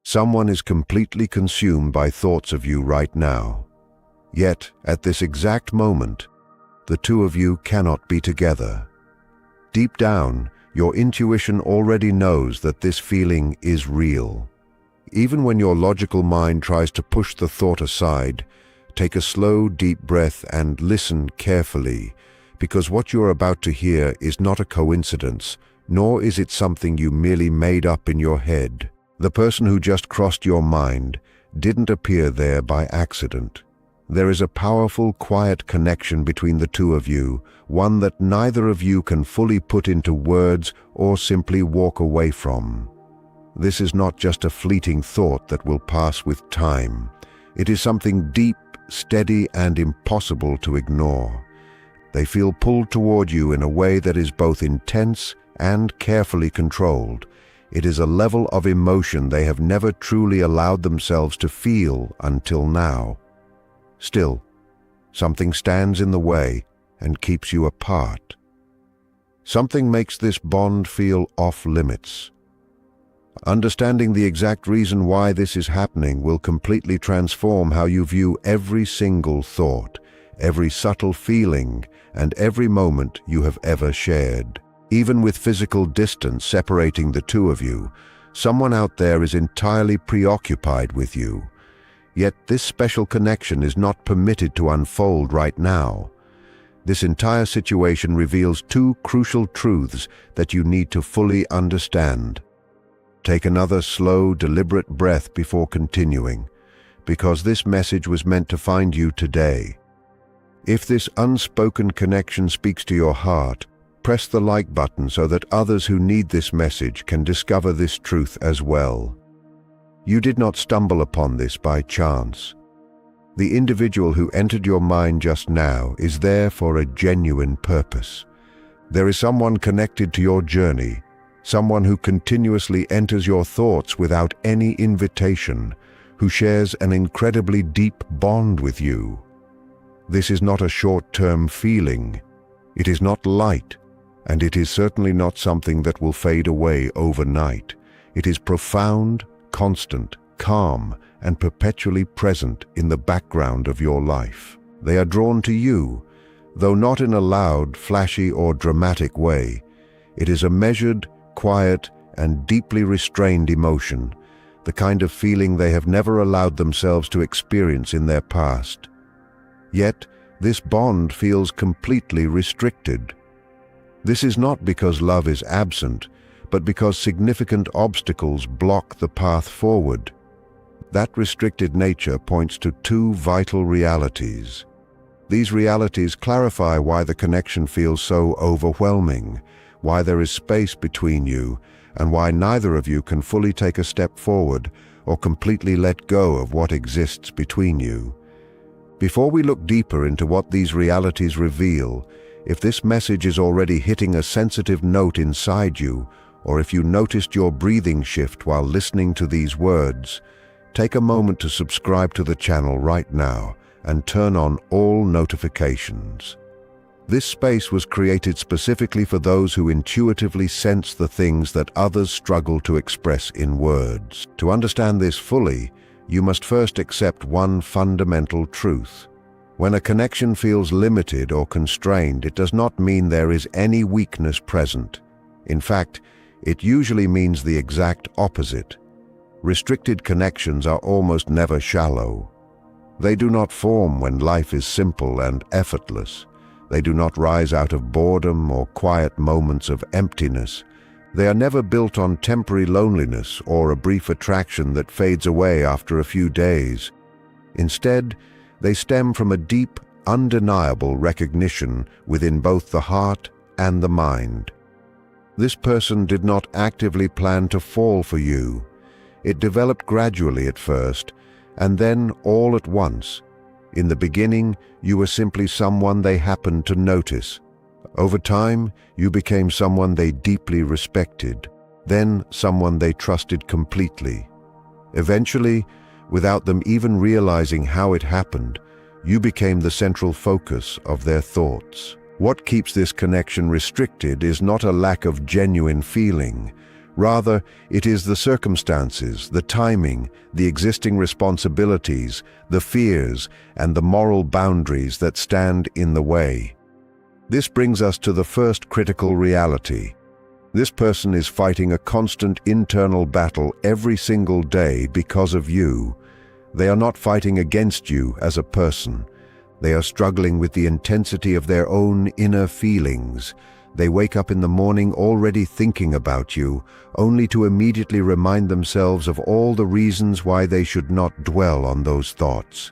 Someone is completely consumed by thoughts of you right now. Yet, at this exact moment, the two of you cannot be together. Deep down, your intuition already knows that this feeling is real. Even when your logical mind tries to push the thought aside, take a slow, deep breath and listen carefully, because what you're about to hear is not a coincidence, nor is it something you merely made up in your head. The person who just crossed your mind didn't appear there by accident. There is a powerful, quiet connection between the two of you, one that neither of you can fully put into words or simply walk away from. This is not just a fleeting thought that will pass with time. It is something deep, steady, and impossible to ignore. They feel pulled toward you in a way that is both intense and carefully controlled. It is a level of emotion they have never truly allowed themselves to feel until now. Still, something stands in the way and keeps you apart. Something makes this bond feel off-limits. Understanding the exact reason why this is happening will completely transform how you view every single thought, every subtle feeling, and every moment you have ever shared. Even with physical distance separating the two of you, someone out there is entirely preoccupied with you. Yet this special connection is not permitted to unfold right now. This entire situation reveals two crucial truths that you need to fully understand. Take another slow, deliberate breath before continuing, because this message was meant to find you today. If this unspoken connection speaks to your heart, press the like button so that others who need this message can discover this truth as well. You did not stumble upon this by chance. The individual who entered your mind just now is there for a genuine purpose. There is someone connected to your journey, someone who continuously enters your thoughts without any invitation, who shares an incredibly deep bond with you. This is not a short-term feeling. It is not light, and it is certainly not something that will fade away overnight. It is profound, constant, calm, and perpetually present in the background of your life. They are drawn to you, though not in a loud, flashy, or dramatic way. It is a measured, quiet, and deeply restrained emotion, the kind of feeling they have never allowed themselves to experience in their past. Yet, this bond feels completely restricted. This is not because love is absent, but because significant obstacles block the path forward. That restricted nature points to two vital realities. These realities clarify why the connection feels so overwhelming, why there is space between you, and why neither of you can fully take a step forward or completely let go of what exists between you. Before we look deeper into what these realities reveal, if this message is already hitting a sensitive note inside you, or if you noticed your breathing shift while listening to these words, take a moment to subscribe to the channel right now and turn on all notifications. This space was created specifically for those who intuitively sense the things that others struggle to express in words. To understand this fully, you must first accept one fundamental truth. When a connection feels limited or constrained, it does not mean there is any weakness present. In fact, it usually means the exact opposite. Restricted connections are almost never shallow. They do not form when life is simple and effortless. They do not rise out of boredom or quiet moments of emptiness. They are never built on temporary loneliness or a brief attraction that fades away after a few days. Instead, they stem from a deep, undeniable recognition within both the heart and the mind. This person did not actively plan to fall for you. It developed gradually at first, and then all at once. In the beginning, you were simply someone they happened to notice. Over time, you became someone they deeply respected, then someone they trusted completely. Eventually, without them even realizing how it happened, you became the central focus of their thoughts. What keeps this connection restricted is not a lack of genuine feeling. Rather, it is the circumstances, the timing, the existing responsibilities, the fears, and the moral boundaries that stand in the way. This brings us to the first critical reality. This person is fighting a constant internal battle every single day because of you. They are not fighting against you as a person. They are struggling with the intensity of their own inner feelings. They wake up in the morning already thinking about you, only to immediately remind themselves of all the reasons why they should not dwell on those thoughts.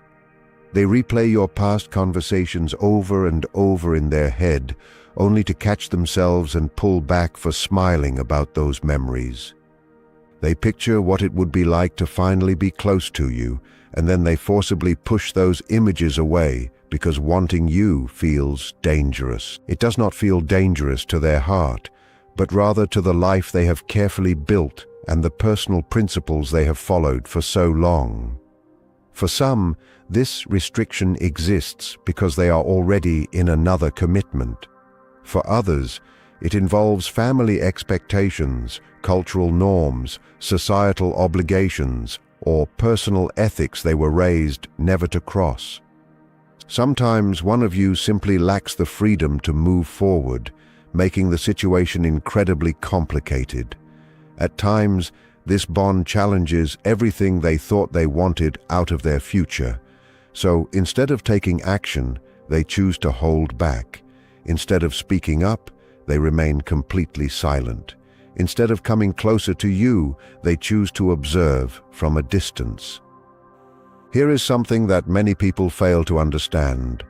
They replay your past conversations over and over in their head, only to catch themselves and pull back for smiling about those memories. They picture what it would be like to finally be close to you, and then they forcibly push those images away because wanting you feels dangerous. It does not feel dangerous to their heart, but rather to the life they have carefully built and the personal principles they have followed for so long. For some, this restriction exists because they are already in another commitment. For others, it involves family expectations, cultural norms, societal obligations, or personal ethics they were raised never to cross. Sometimes one of you simply lacks the freedom to move forward, making the situation incredibly complicated. At times, this bond challenges everything they thought they wanted out of their future. So instead of taking action, they choose to hold back. Instead of speaking up, they remain completely silent. Instead of coming closer to you, they choose to observe from a distance. Here is something that many people fail to understand.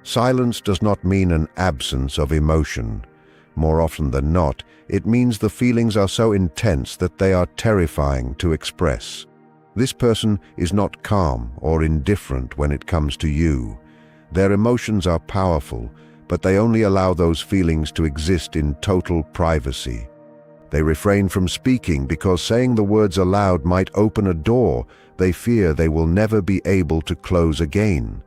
Silence does not mean an absence of emotion. More often than not, it means the feelings are so intense that they are terrifying to express. This person is not calm or indifferent when it comes to you. Their emotions are powerful, but they only allow those feelings to exist in total privacy. They refrain from speaking because saying the words aloud might open a door they fear they will never be able to close again.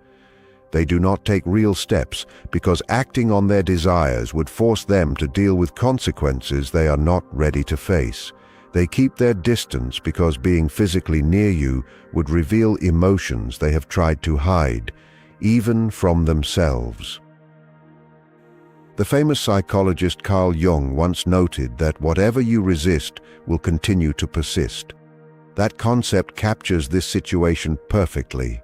They do not take real steps because acting on their desires would force them to deal with consequences they are not ready to face. They keep their distance because being physically near you would reveal emotions they have tried to hide, even from themselves. The famous psychologist Carl Jung once noted that whatever you resist will continue to persist. That concept captures this situation perfectly.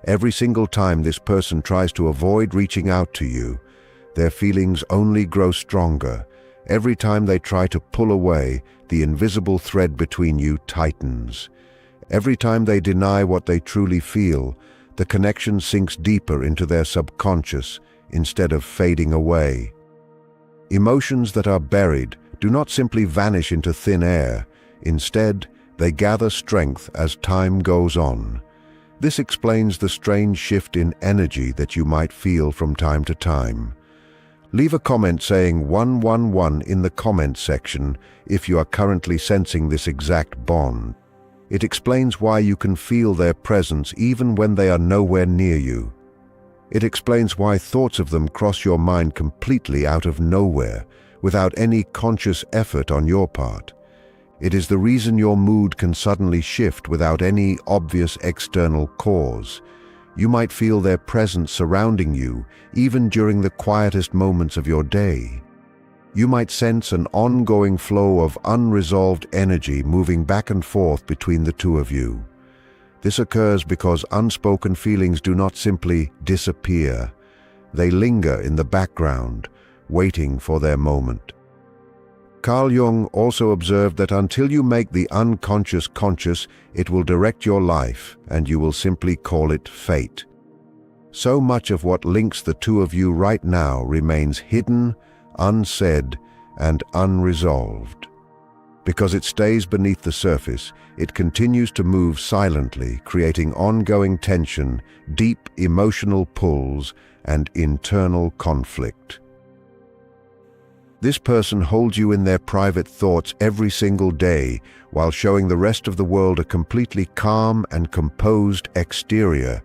Every single time this person tries to avoid reaching out to you, their feelings only grow stronger. Every time they try to pull away, the invisible thread between you tightens. Every time they deny what they truly feel, the connection sinks deeper into their subconscious instead of fading away. Emotions that are buried do not simply vanish into thin air. Instead, they gather strength as time goes on. This explains the strange shift in energy that you might feel from time to time. Leave a comment saying 111 in the comment section if you are currently sensing this exact bond. It explains why you can feel their presence even when they are nowhere near you. It explains why thoughts of them cross your mind completely out of nowhere, without any conscious effort on your part. It is the reason your mood can suddenly shift without any obvious external cause. You might feel their presence surrounding you, even during the quietest moments of your day. You might sense an ongoing flow of unresolved energy moving back and forth between the two of you. This occurs because unspoken feelings do not simply disappear. They linger in the background, waiting for their moment. Carl Jung also observed that until you make the unconscious conscious, it will direct your life, and you will simply call it fate. So much of what links the two of you right now remains hidden, unsaid, and unresolved. Because it stays beneath the surface, it continues to move silently, creating ongoing tension, deep emotional pulls, and internal conflict. This person holds you in their private thoughts every single day, while showing the rest of the world a completely calm and composed exterior.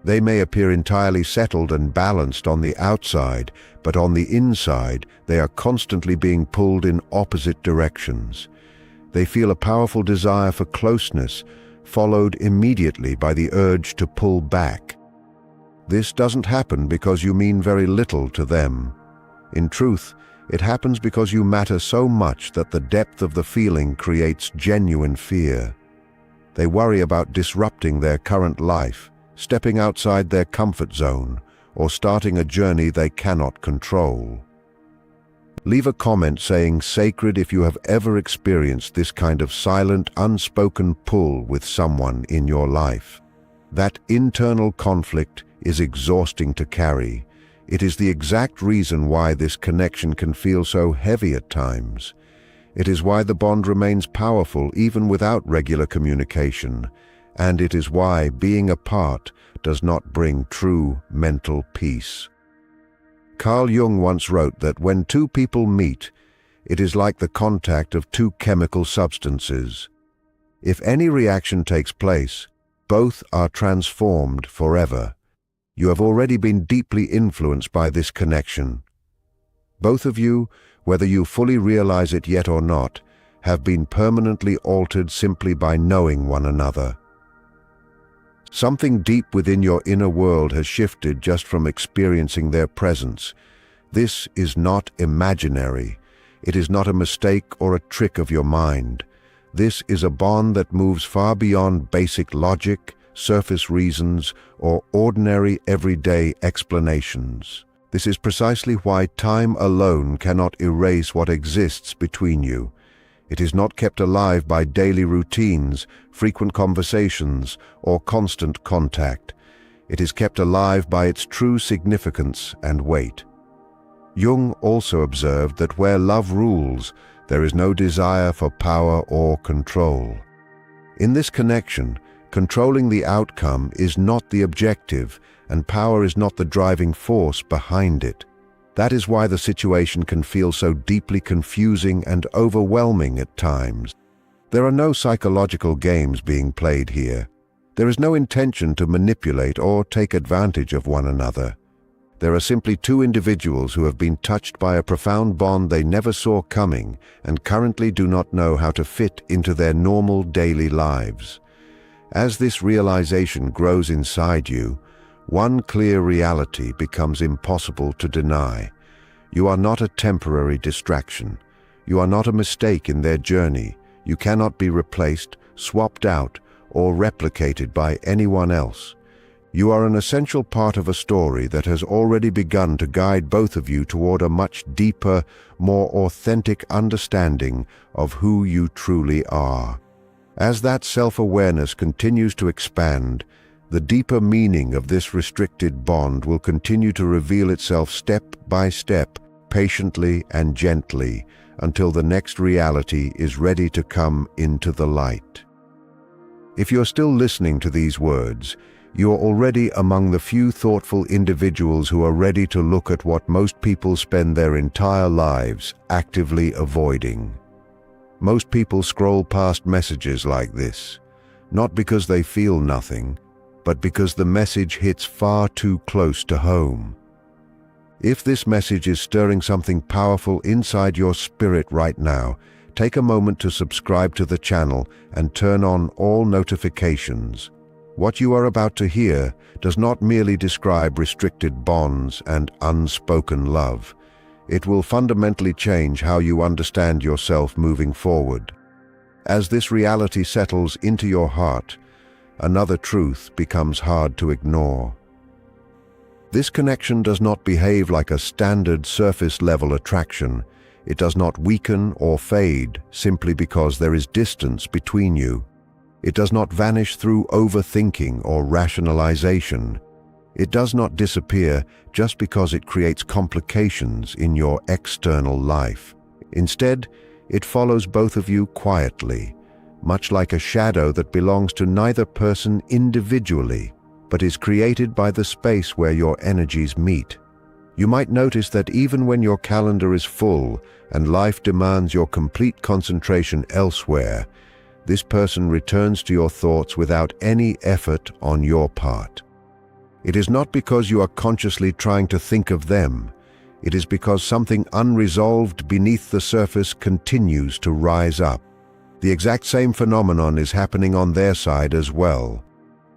They may appear entirely settled and balanced on the outside, but on the inside, they are constantly being pulled in opposite directions. They feel a powerful desire for closeness, followed immediately by the urge to pull back. This doesn't happen because you mean very little to them. In truth, it happens because you matter so much that the depth of the feeling creates genuine fear. They worry about disrupting their current life, stepping outside their comfort zone, or starting a journey they cannot control. Leave a comment saying "sacred" if you have ever experienced this kind of silent, unspoken pull with someone in your life. That internal conflict is exhausting to carry. It is the exact reason why this connection can feel so heavy at times. It is why the bond remains powerful even without regular communication, and it is why being apart does not bring true mental peace. Carl Jung once wrote that when two people meet, it is like the contact of two chemical substances. If any reaction takes place, both are transformed forever. You have already been deeply influenced by this connection. Both of you, whether you fully realize it yet or not, have been permanently altered simply by knowing one another. Something deep within your inner world has shifted just from experiencing their presence. This is not imaginary. It is not a mistake or a trick of your mind. This is a bond that moves far beyond basic logic, surface reasons, or ordinary everyday explanations. This is precisely why time alone cannot erase what exists between you. It is not kept alive by daily routines, frequent conversations, or constant contact. It is kept alive by its true significance and weight. Jung also observed that where love rules, there is no desire for power or control. In this connection, controlling the outcome is not the objective, and power is not the driving force behind it. That is why the situation can feel so deeply confusing and overwhelming at times. There are no psychological games being played here. There is no intention to manipulate or take advantage of one another. There are simply two individuals who have been touched by a profound bond they never saw coming and currently do not know how to fit into their normal daily lives. As this realization grows inside you, one clear reality becomes impossible to deny. You are not a temporary distraction. You are not a mistake in their journey. You cannot be replaced, swapped out, or replicated by anyone else. You are an essential part of a story that has already begun to guide both of you toward a much deeper, more authentic understanding of who you truly are. As that self-awareness continues to expand, the deeper meaning of this restricted bond will continue to reveal itself step by step, patiently and gently, until the next reality is ready to come into the light. If you're still listening to these words, you are already among the few thoughtful individuals who are ready to look at what most people spend their entire lives actively avoiding. Most people scroll past messages like this, not because they feel nothing, but because the message hits far too close to home. If this message is stirring something powerful inside your spirit right now, take a moment to subscribe to the channel and turn on all notifications. What you are about to hear does not merely describe restricted bonds and unspoken love. It will fundamentally change how you understand yourself moving forward. As this reality settles into your heart, another truth becomes hard to ignore. This connection does not behave like a standard surface-level attraction. It does not weaken or fade simply because there is distance between you. It does not vanish through overthinking or rationalization. It does not disappear just because it creates complications in your external life. Instead, it follows both of you quietly, much like a shadow that belongs to neither person individually, but is created by the space where your energies meet. You might notice that even when your calendar is full and life demands your complete concentration elsewhere, this person returns to your thoughts without any effort on your part. It is not because you are consciously trying to think of them. It is because something unresolved beneath the surface continues to rise up. The exact same phenomenon is happening on their side as well.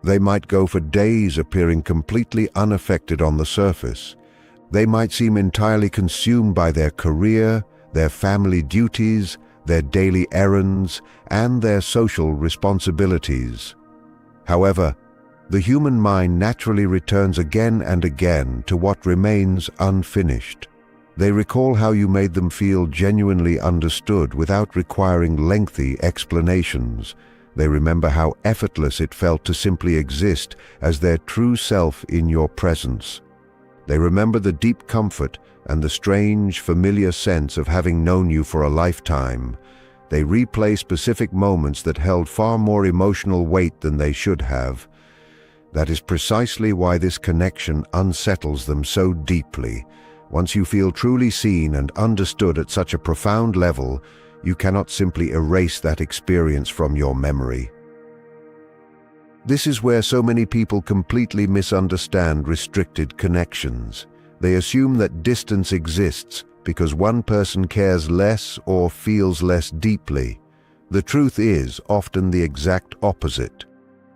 They might go for days appearing completely unaffected on the surface. They might seem entirely consumed by their career, their family duties, their daily errands, and their social responsibilities. However, the human mind naturally returns again and again to what remains unfinished. They recall how you made them feel genuinely understood without requiring lengthy explanations. They remember how effortless it felt to simply exist as their true self in your presence. They remember the deep comfort and the strange, familiar sense of having known you for a lifetime. They replay specific moments that held far more emotional weight than they should have. That is precisely why this connection unsettles them so deeply. Once you feel truly seen and understood at such a profound level, you cannot simply erase that experience from your memory. This is where so many people completely misunderstand restricted connections. They assume that distance exists because one person cares less or feels less deeply. The truth is often the exact opposite.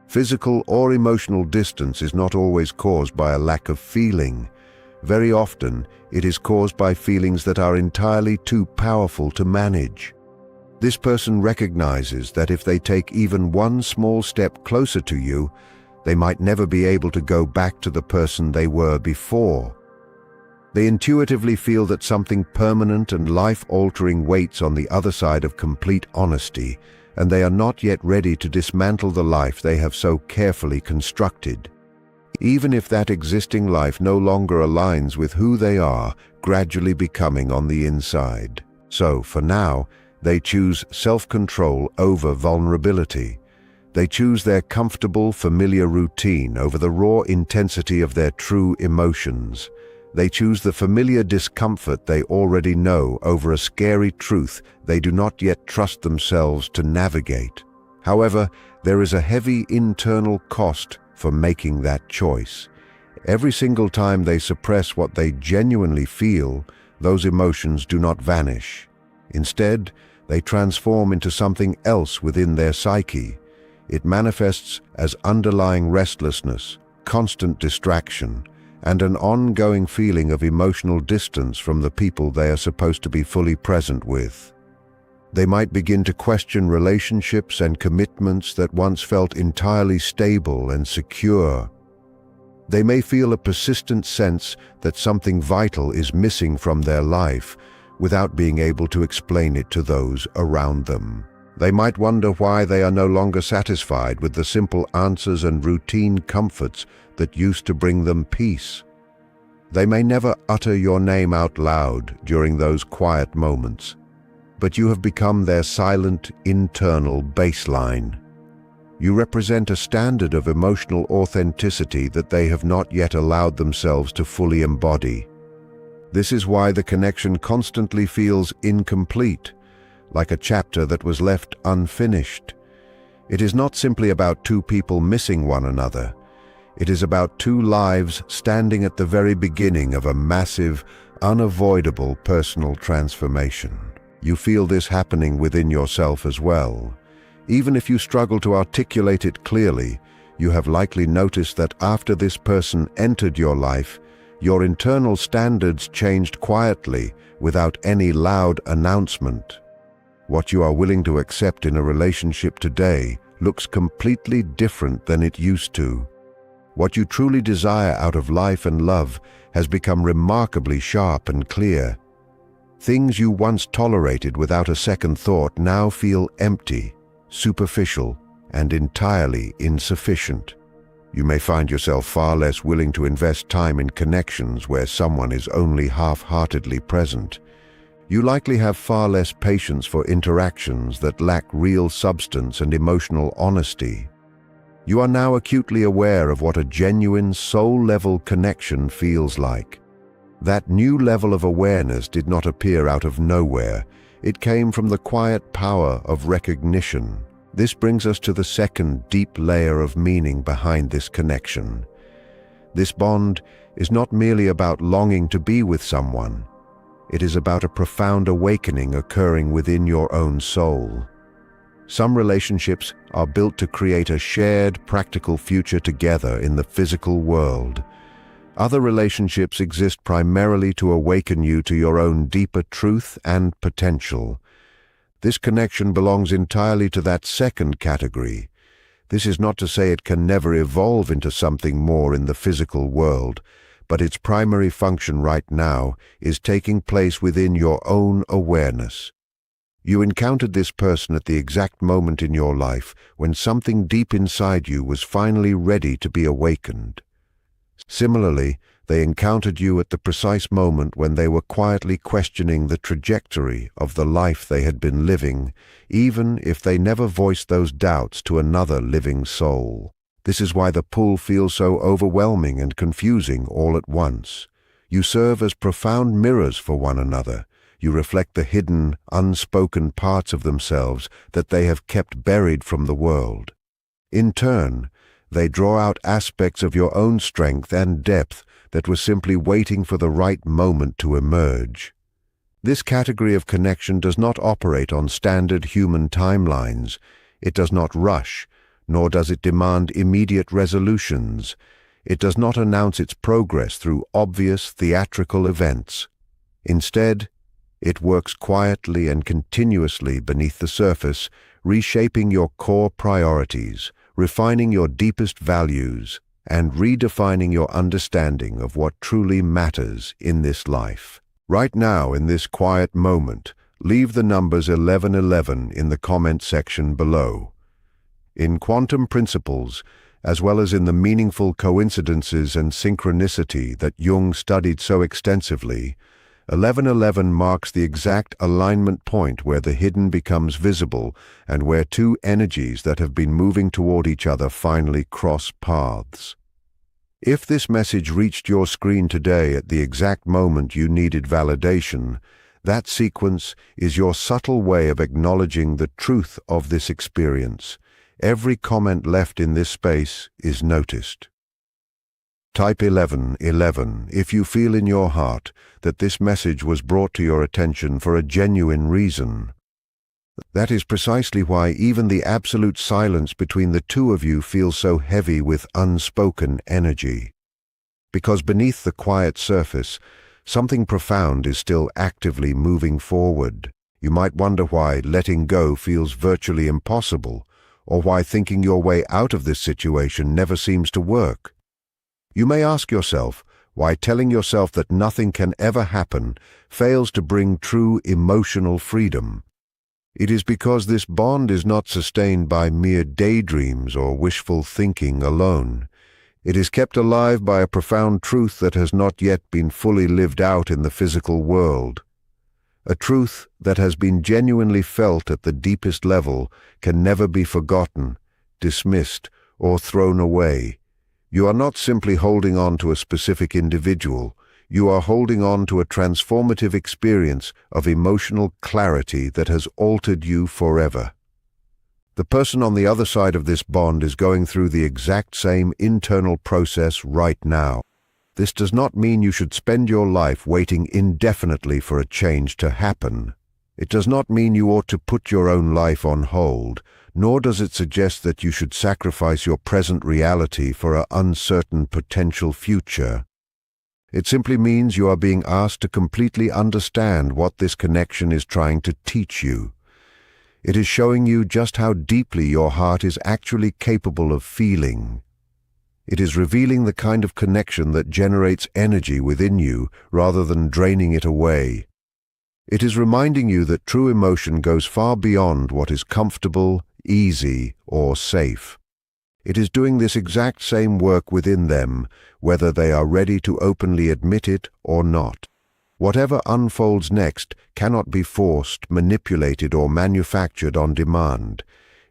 Physical or emotional distance is not always caused by a lack of feeling. Very often, it is caused by feelings that are entirely too powerful to manage. This person recognizes that if they take even one small step closer to you, they might never be able to go back to the person they were before. They intuitively feel that something permanent and life-altering waits on the other side of complete honesty, and they are not yet ready to dismantle the life they have so carefully constructed. Even if that existing life no longer aligns with who they are, gradually becoming on the inside. So, for now, they choose self-control over vulnerability. They choose their comfortable, familiar routine over the raw intensity of their true emotions. They choose the familiar discomfort they already know over a scary truth they do not yet trust themselves to navigate. However, there is a heavy internal cost for making that choice. Every single time they suppress what they genuinely feel, those emotions do not vanish. Instead, they transform into something else within their psyche. It manifests as underlying restlessness, constant distraction, and an ongoing feeling of emotional distance from the people they are supposed to be fully present with. They might begin to question relationships and commitments that once felt entirely stable and secure. They may feel a persistent sense that something vital is missing from their life, without being able to explain it to those around them. They might wonder why they are no longer satisfied with the simple answers and routine comforts that used to bring them peace. They may never utter your name out loud during those quiet moments, but you have become their silent, internal baseline. You represent a standard of emotional authenticity that they have not yet allowed themselves to fully embody. This is why the connection constantly feels incomplete, like a chapter that was left unfinished. It is not simply about two people missing one another. It is about two lives standing at the very beginning of a massive, unavoidable personal transformation. You feel this happening within yourself as well. Even if you struggle to articulate it clearly, you have likely noticed that after this person entered your life, your internal standards changed quietly, without any loud announcement. What you are willing to accept in a relationship today looks completely different than it used to. What you truly desire out of life and love has become remarkably sharp and clear. Things you once tolerated without a second thought now feel empty, superficial, and entirely insufficient. You may find yourself far less willing to invest time in connections where someone is only half-heartedly present. You likely have far less patience for interactions that lack real substance and emotional honesty. You are now acutely aware of what a genuine, soul-level connection feels like. That new level of awareness did not appear out of nowhere. It came from the quiet power of recognition. This brings us to the second deep layer of meaning behind this connection. This bond is not merely about longing to be with someone. It is about a profound awakening occurring within your own soul. Some relationships are built to create a shared, practical future together in the physical world. Other relationships exist primarily to awaken you to your own deeper truth and potential. This connection belongs entirely to that second category. This is not to say it can never evolve into something more in the physical world, but its primary function right now is taking place within your own awareness. You encountered this person at the exact moment in your life when something deep inside you was finally ready to be awakened. Similarly, they encountered you at the precise moment when they were quietly questioning the trajectory of the life they had been living, even if they never voiced those doubts to another living soul. This is why the pull feels so overwhelming and confusing all at once. You serve as profound mirrors for one another. You reflect the hidden, unspoken parts of themselves that they have kept buried from the world. In turn, they draw out aspects of your own strength and depth that were simply waiting for the right moment to emerge. This category of connection does not operate on standard human timelines. It does not rush, nor does it demand immediate resolutions. It does not announce its progress through obvious theatrical events. Instead, it works quietly and continuously beneath the surface, reshaping your core priorities, refining your deepest values, and redefining your understanding of what truly matters in this life. Right now, in this quiet moment, leave the numbers 1111 in the comment section below. In quantum principles, as well as in the meaningful coincidences and synchronicity that Jung studied so extensively, 1111 marks the exact alignment point where the hidden becomes visible and where two energies that have been moving toward each other finally cross paths. If this message reached your screen today at the exact moment you needed validation, that sequence is your subtle way of acknowledging the truth of this experience. Every comment left in this space is noticed. Type 1111 if you feel in your heart that this message was brought to your attention for a genuine reason. That is precisely why even the absolute silence between the two of you feels so heavy with unspoken energy. Because beneath the quiet surface, something profound is still actively moving forward. You might wonder why letting go feels virtually impossible, or why thinking your way out of this situation never seems to work. You may ask yourself why telling yourself that nothing can ever happen fails to bring true emotional freedom. It is because this bond is not sustained by mere daydreams or wishful thinking alone. It is kept alive by a profound truth that has not yet been fully lived out in the physical world. A truth that has been genuinely felt at the deepest level can never be forgotten, dismissed, or thrown away. You are not simply holding on to a specific individual. You are holding on to a transformative experience of emotional clarity that has altered you forever. The person on the other side of this bond is going through the exact same internal process right now. This does not mean you should spend your life waiting indefinitely for a change to happen. It does not mean you ought to put your own life on hold, nor does it suggest that you should sacrifice your present reality for an uncertain potential future. It simply means you are being asked to completely understand what this connection is trying to teach you. It is showing you just how deeply your heart is actually capable of feeling. It is revealing the kind of connection that generates energy within you rather than draining it away. It is reminding you that true emotion goes far beyond what is comfortable, easy, or safe. It is doing this exact same work within them, whether they are ready to openly admit it or not. Whatever unfolds next cannot be forced, manipulated, or manufactured on demand.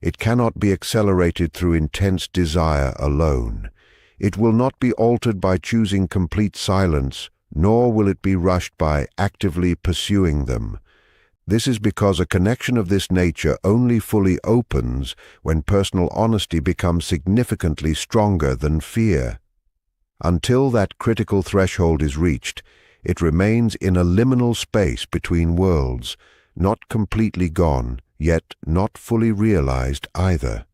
It cannot be accelerated through intense desire alone. It will not be altered by choosing complete silence, nor will it be rushed by actively pursuing them. This is because a connection of this nature only fully opens when personal honesty becomes significantly stronger than fear. Until that critical threshold is reached, it remains in a liminal space between worlds, not completely gone, yet not fully realized either.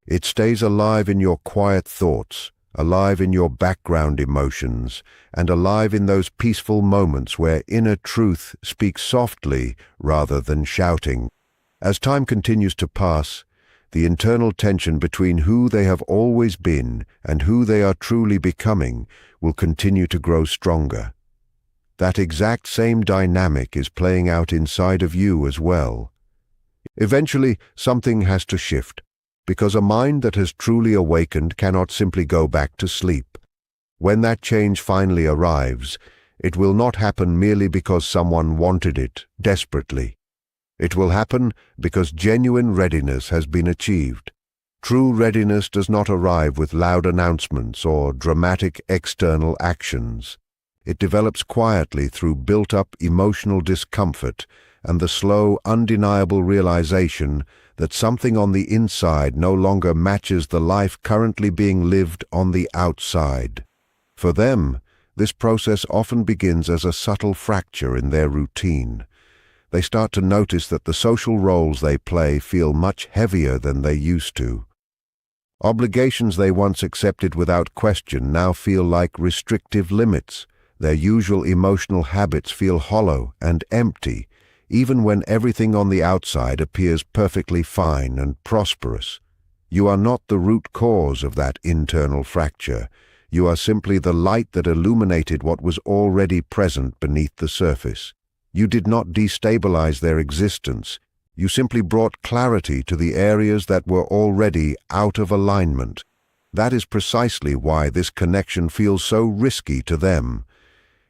It stays alive in your quiet thoughts, alive in your background emotions, and alive in those peaceful moments where inner truth speaks softly rather than shouting. As time continues to pass, the internal tension between who they have always been and who they are truly becoming will continue to grow stronger. That exact same dynamic is playing out inside of you as well. Eventually, something has to shift, because a mind that has truly awakened cannot simply go back to sleep. When that change finally arrives, it will not happen merely because someone wanted it desperately. It will happen because genuine readiness has been achieved. True readiness does not arrive with loud announcements or dramatic external actions. It develops quietly through built-up emotional discomfort and the slow, undeniable realization that something on the inside no longer matches the life currently being lived on the outside. For them, this process often begins as a subtle fracture in their routine. They start to notice that the social roles they play feel much heavier than they used to. Obligations they once accepted without question now feel like restrictive limits. Their usual emotional habits feel hollow and empty, even when everything on the outside appears perfectly fine and prosperous. You are not the root cause of that internal fracture. You are simply the light that illuminated what was already present beneath the surface. You did not destabilize their existence. You simply brought clarity to the areas that were already out of alignment. That is precisely why this connection feels so risky to them.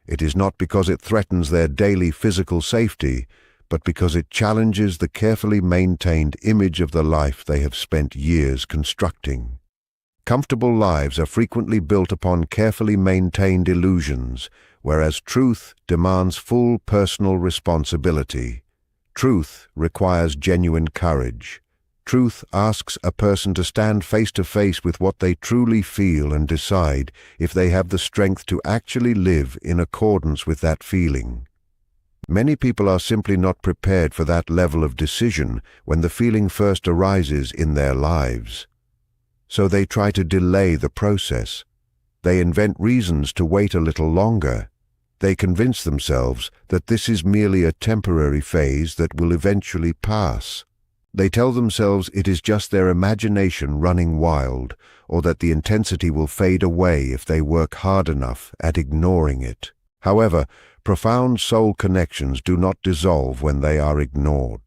It is not because it threatens their daily physical safety, but because it challenges the carefully maintained image of the life they have spent years constructing. Comfortable lives are frequently built upon carefully maintained illusions, whereas truth demands full personal responsibility. Truth requires genuine courage. Truth asks a person to stand face to face with what they truly feel and decide if they have the strength to actually live in accordance with that feeling. Many people are simply not prepared for that level of decision when the feeling first arises in their lives. So they try to delay the process. They invent reasons to wait a little longer. They convince themselves that this is merely a temporary phase that will eventually pass. They tell themselves it is just their imagination running wild, or that the intensity will fade away if they work hard enough at ignoring it. However, profound soul connections do not dissolve when they are ignored.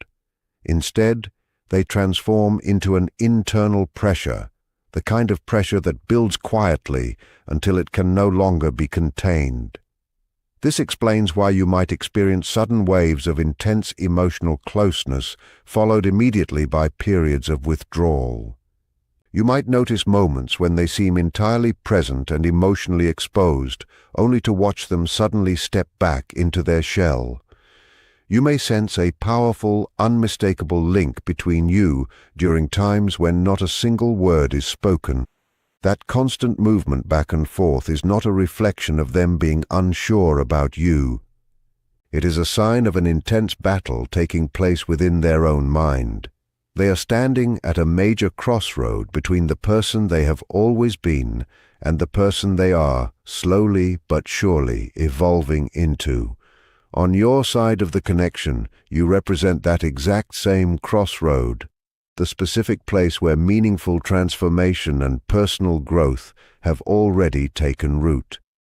Instead, they transform into an internal pressure, the kind of pressure that builds quietly until it can no longer be contained. This explains why you might experience sudden waves of intense emotional closeness, followed immediately by periods of withdrawal. You might notice moments when they seem entirely present and emotionally exposed, only to watch them suddenly step back into their shell. You may sense a powerful, unmistakable link between you during times when not a single word is spoken. That constant movement back and forth is not a reflection of them being unsure about you. It is a sign of an intense battle taking place within their own mind. They are standing at a major crossroad between the person they have always been and the person they are, slowly but surely, evolving into. On your side of the connection, you represent that exact same crossroad, the specific place where meaningful transformation and personal growth have already taken root.